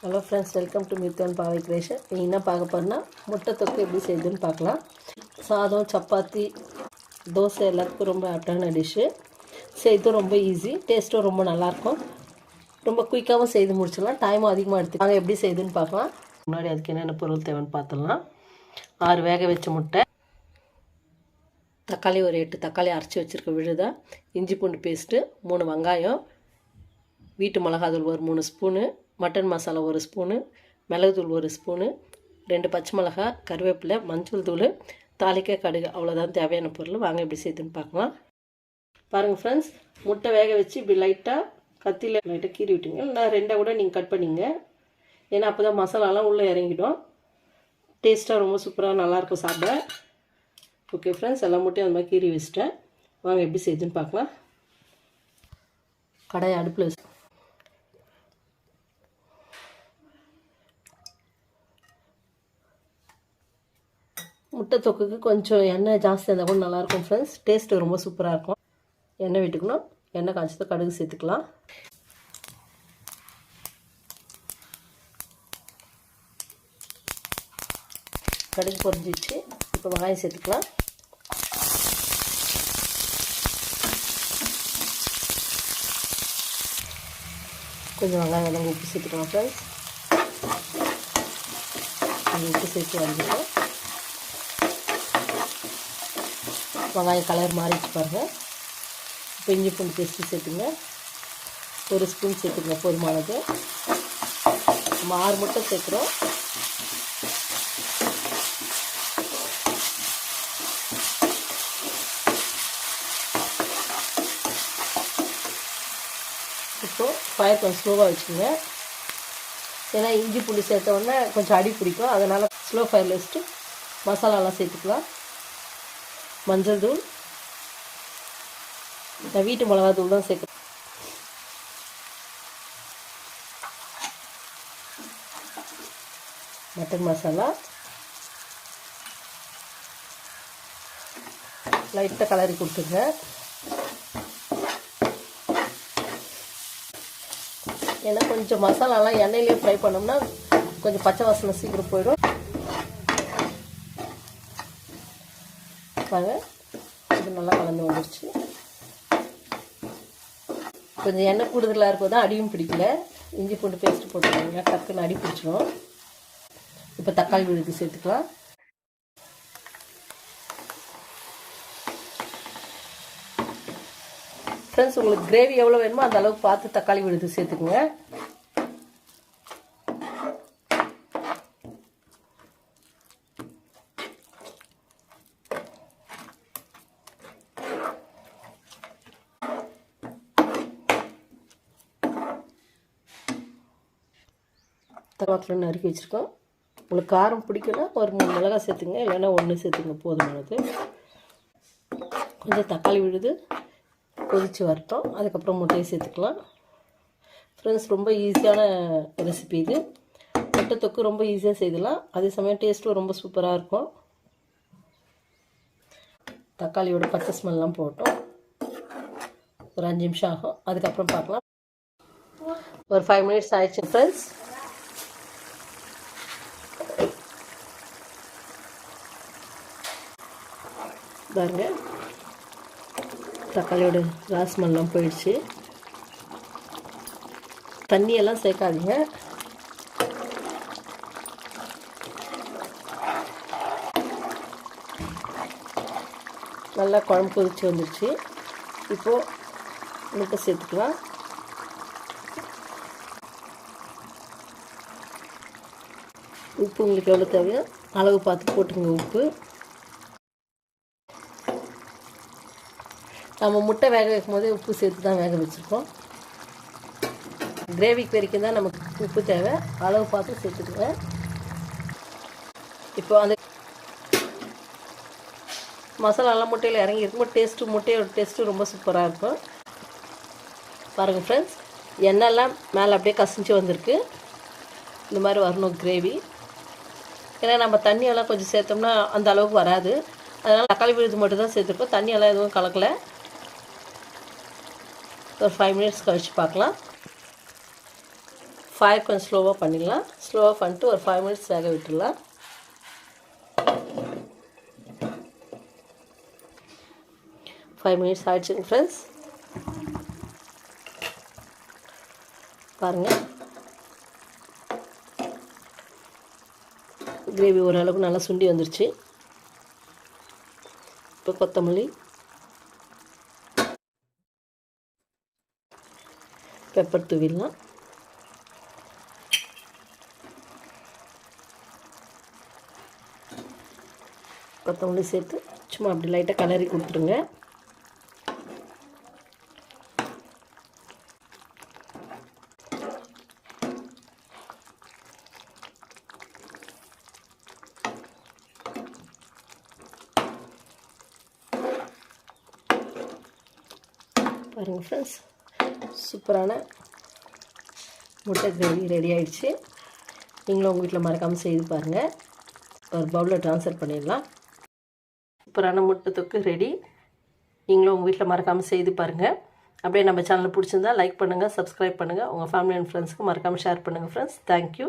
Hello friends, welcome to மித்வன் பாவை creation. நீங்கள் என்ன பார்க்க போகிறோன்னா முட்டை தொக்கு எப்படி செய்யுதுன்னு பார்க்கலாம். சாதம், சப்பாத்தி, தோசை எல்லாத்துக்கும் ரொம்ப ஆப்டான டிஷ்ஷு. செய்யறதும் ரொம்ப ஈஸி, டேஸ்ட்டும் ரொம்ப நல்லாயிருக்கும். ரொம்ப குயிக்காகவும் செய்து முடிச்சிடலாம், டைமும் அதிகமாக எடுத்து. நாங்கள் எப்படி செய்யுதுன்னு பார்க்கலாம். முன்னாடி அதுக்கு என்னென்ன பொருள் தேவைன்னு பார்த்துடலாம். 6 வேக வச்ச முட்டை, தக்காளி ஒரு 8 தக்காளி அரைச்சி வச்சுருக்க விழுதா, இஞ்சி பூண்டு பேஸ்ட்டு, 3 வெங்காயம், வீட்டு மிளகாத்தூள் ஒரு 3 ஸ்பூனு, மட்டன் மசாலா 1 ஸ்பூனு, மிளகுத்தூள் 1 ஸ்பூனு, 2 பச்சை மிளகாய், கருவேப்பிலை, மஞ்சள் தூள், தாளிக்க கடுகு. அவ்வளோதான் தேவையான பொருள். வாங்க எப்படி செய்யுதுன்னு பார்க்கலாம். பாருங்கள் ஃப்ரெண்ட்ஸ், முட்டை வேக வச்சு இப்படி லைட்டாக கத்தியில் லைட்டாக கீறி விட்டுங்க. நான் 2 கூட நீங்கள் கட் பண்ணிங்க. ஏன்னா அப்போ தான் மசாலாலாம் உள்ளே இறங்கிடும். டேஸ்ட்டாக ரொம்ப சூப்பராக நல்லாயிருக்கும் சாப்பிட. ஓகே ஃப்ரெண்ட்ஸ், எல்லா முட்டையும் அந்த மாதிரி கீறி வச்சுட்டேன். வாங்க எப்படி செய்யுதுன்னு பார்க்கலாம். கடாயை அடுப்பில் வச்சு முட்டை தொக்குக்கு கொஞ்சம் எண்ணெய் ஜாஸ்தி இருந்தால் கூட நல்லாயிருக்கும் ஃப்ரெண்ட்ஸ். டேஸ்ட்டு ரொம்ப சூப்பராக இருக்கும். எண்ணெய் விட்டுக்கணும். எண்ணெய் காய்ச்சது கடுகு சேர்த்துக்கலாம். கடுகு பொரிஞ்சிச்சு. இப்போ வெங்காயம் சேர்த்துக்கலாம். கொஞ்சம் வெங்காயம் வதங்க உப்பு சேர்த்துக்கலாம் ஃப்ரெண்ட்ஸ். கொஞ்சம் உப்பு சேர்த்து வந்துட்டோம். வெங்காயம் கலர் மாறிச்சு பாருங்கள். இப்போ இஞ்சி பூண்டு பேஸ்ட்டு சேர்த்துங்க. 1 ஸ்பூன் சேர்த்துங்க, போதுமானது. நம்ம 6 முட்டை சேர்க்குறோம். இப்போது ஃபயர் கொஞ்சம் ஸ்லோவாக வச்சுக்கோங்க. ஏன்னா இஞ்சி பூண்டு சேர்த்த உடனே கொஞ்சம் அடி பிடிக்கும். அதனால் ஸ்லோ ஃபயரில் வச்சுட்டு மசாலாலாம் சேர்த்துக்கலாம். மஞ்சள் தூள், நான் வீட்டு மிளகாத்தூள் தான் சேர்க்குறேன். மட்டன் மசாலா லைட்டாக கலரி கொடுத்துருங்க. ஏன்னா கொஞ்சம் மசாலாலாம் எண்ணெயிலே ஃப்ரை பண்ணோம்னா கொஞ்சம் பச்சை வாசனை சீக்கிரம் போயிடும். பாருங்க, இது நல்லா கலந்து வந்துடுச்சு. கொஞ்சம் எண்ணெய் கூடுதலாக இருக்கும் தான் அடியும் பிடிக்கல. இஞ்சி பூண்டு பேஸ்ட்டு போட்டுக்கோங்க, டக்குன்னு அடி பிடிச்சிடும். இப்போ தக்காளி விழுது சேர்த்துக்கலாம். ஃப்ரெண்ட்ஸ், உங்களுக்கு கிரேவி எவ்வளோ வேணுமோ அந்த அளவுக்கு பார்த்து தக்காளி விழுது சேர்த்துக்குங்க. தக்காளி நறுக்கி வச்சுருக்கோம். உங்களுக்கு காரம் பிடிக்குன்னா ஒரு 3 மிளகாய் சேர்த்துங்க, இல்லைன்னா 1 சேர்த்துங்க, போதுமானது. கொஞ்சம் தக்காளி விழுது கொதித்து வரட்டும். அதுக்கப்புறம் முட்டையை சேர்த்துக்கலாம். ஃப்ரெண்ட்ஸ், ரொம்ப ஈஸியான ரெசிபி இது. முட்டை தொக்கு ரொம்ப ஈஸியாக செய்யலாம். அதே சமயம் டேஸ்ட்டும் ரொம்ப சூப்பராக இருக்கும். தக்காளியோட பச்சை ஸ்மெல்லாம் போட்டோம். ஒரு 5 நிமிஷம் ஆகும். அதுக்கப்புறம் பார்க்கலாம். ஒரு 5 மினிட்ஸ் ஆயிடுச்சு ஃப்ரெண்ட்ஸ். பாருங்க, தக்காளியோட ராஸ்மெல்லாம் போயிடுச்சு. தண்ணியெல்லாம் சேர்க்காதீங்க. நல்லா குழம்பு கொதிச்சு வந்துடுச்சு. இப்போது முட்டை சேர்த்துக்கலாம். உப்பு உங்களுக்கு எவ்வளோ தேவையோ அளவு பார்த்து போட்டுங்க. உப்பு நம்ம முட்டை வேக வைக்கும் போதே உப்பு சேர்த்து தான் வேக வச்சுருக்கோம். கிரேவிக்கு வரைக்கும் தான் நமக்கு உப்பு தேவை. அளவு பார்த்து சேர்த்துக்குங்க. இப்போ அந்த மசாலாலாம் முட்டையில் இறங்கி இருக்கும்போது முட்டையோட டேஸ்ட்டு ரொம்ப சூப்பராக இருக்கும். பாருங்கள் ஃப்ரெண்ட்ஸ், எண்ணெய்லாம் மேலே அப்படியே கசிஞ்சு வந்திருக்கு. இந்த மாதிரி வரணும் கிரேவி. ஏன்னா நம்ம தண்ணியெல்லாம் கொஞ்சம் சேர்த்தோம்னா அந்த அளவுக்கு வராது. அதனால் தக்காளி விழுது மட்டும் தான் சேர்த்துருக்கோம். தண்ணியெல்லாம் எதுவும் கலக்கலை. ஒரு 5 மினிட்ஸ் கழிச்சு பார்க்கலாம். ஃபயர் கொஞ்சம் ஸ்லோவாக பண்ணிடலாம். ஸ்லோவாக பண்ணிட்டு ஒரு 5 மினிட்ஸ் வேக விட்டுடலாம். ஃபைவ் மினிட்ஸ் ஆகிடுச்சுங்க ஃப்ரெண்ட்ஸ். பாருங்கள், கிரேவி ஓரளவுக்கு நல்லா சுண்டி வந்துருச்சு. இப்போ கொத்தமல்லி, பெப்பர் தூவிடலாம். கொத்தமல்லி சேர்த்து சும்மா அப்படி லைட்டாக கலரி கொடுத்துருங்க. பாருங்கள் ஃப்ரெண்ட்ஸ், சூப்பரான முட்டை கிரேவி ரெடி ஆகிடுச்சு. நீங்களும் உங்கள் வீட்டில் மறக்காமல் செய்து பாருங்கள். ஒரு பவுலில் ட்ரான்ஸ்ஃபர் பண்ணிடலாம். சூப்பரான முட்டை தொக்கு ரெடி. நீங்களும் உங்கள் வீட்டில் மறக்காமல் செய்து பாருங்கள். அப்படியே நம்ம சேனலை பிடிச்சிருந்தா லைக் பண்ணுங்கள், சப்ஸ்கிரைப் பண்ணுங்கள். உங்கள் ஃபேமிலி அண்ட் ஃப்ரெண்ட்ஸ்க்கு மறக்காமல் ஷேர் பண்ணுங்கள் ஃப்ரெண்ட்ஸ். தேங்க்யூ.